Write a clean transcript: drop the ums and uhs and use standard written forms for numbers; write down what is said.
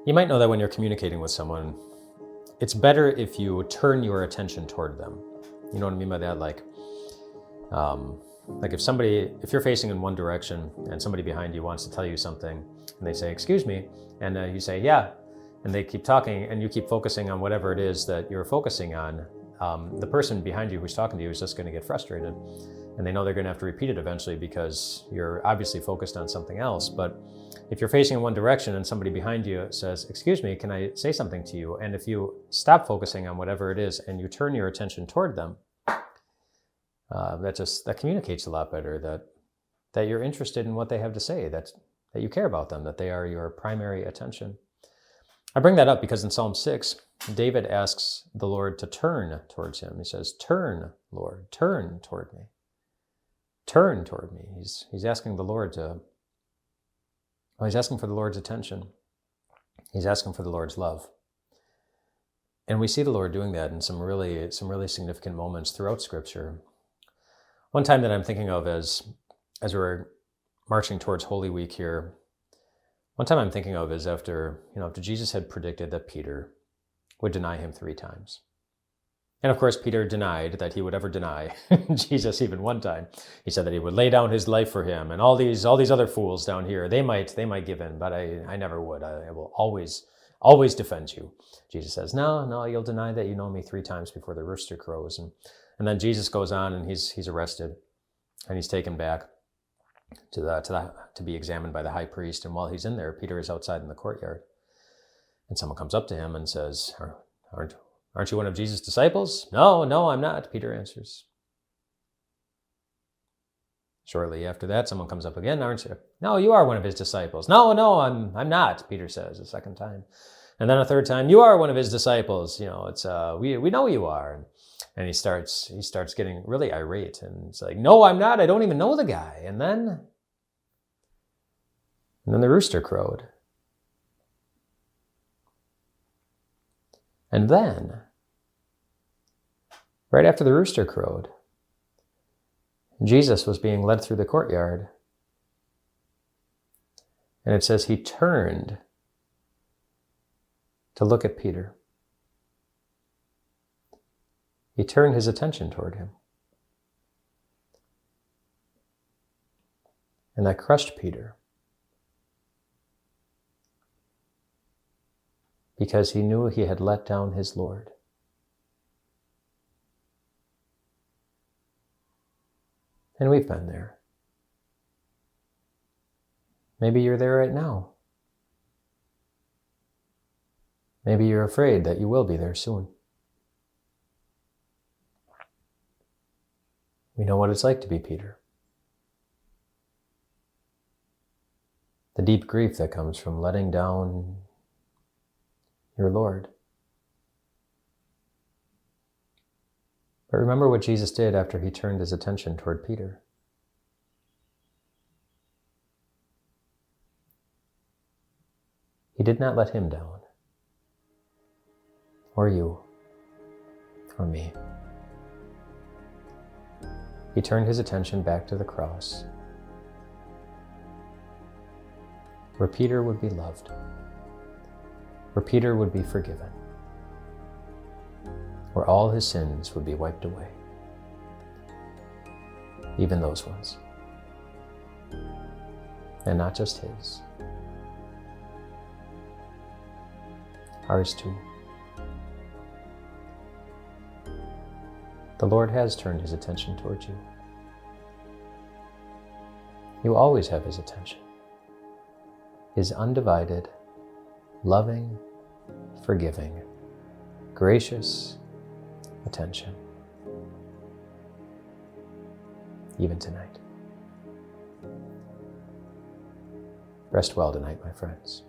You might know that when you're communicating with someone, it's better if you turn your attention toward them. You know what I mean by that? Like if you're facing in one direction and somebody behind you wants to tell you something and they say, "Excuse me," and you say, "Yeah," and they keep talking and you keep focusing on whatever it is that you're focusing on, the person behind you who's talking to you is just going to get frustrated. And they know they're going to have to repeat it eventually because you're obviously focused on something else. But if you're facing in one direction and somebody behind you says, "Excuse me, can I say something to you?" And if you stop focusing on whatever it is and you turn your attention toward them, that communicates a lot better that you're interested in what they have to say, that you care about them, that they are your primary attention. I bring that up because in Psalm 6, David asks the Lord to turn towards him. He says, "Turn, Lord, turn toward me. Turn toward me." He's asking the Lord he's asking for the Lord's attention. He's asking for the Lord's love. And we see the Lord doing that in some really significant moments throughout Scripture. One time that I'm thinking of as we're marching towards Holy Week here, one time I'm thinking of is after Jesus had predicted that Peter would deny him 3 times. And of course, Peter denied that he would ever deny Jesus even one time. He said that he would lay down his life for him, and all these other fools down here, they might give in, but I never would. I will always defend you. Jesus says, no, you'll deny that you know me 3 times before the rooster crows. And then Jesus goes on and he's arrested and he's taken back to be examined by the high priest. And while he's in there, Peter is outside in the courtyard. And someone comes up to him and says, Aren't you one of Jesus' disciples?" No, I'm not," Peter answers. Shortly after that, someone comes up again. "Aren't you?" "No, you are one of his disciples." No, I'm not," Peter says a second time. And then a third time, "You are one of his disciples. It's we know you are." And he starts getting really irate, and it's like, "No, I'm not. I don't even know the guy." And then the rooster crowed. And then, right after the rooster crowed, Jesus was being led through the courtyard. And it says he turned to look at Peter. He turned his attention toward him. And that crushed Peter, because he knew he had let down his Lord. And we've been there. Maybe you're there right now. Maybe you're afraid that you will be there soon. We know what it's like to be Peter. The deep grief that comes from letting down your Lord. But remember what Jesus did after he turned his attention toward Peter. He did not let him down, or you, or me. He turned his attention back to the cross, where Peter would be loved, where Peter would be forgiven, where all his sins would be wiped away, even those ones, and not just his, ours too. The Lord has turned his attention towards you. You always have his attention, his undivided, loving, forgiving, gracious attention, even tonight. Rest well tonight, my friends.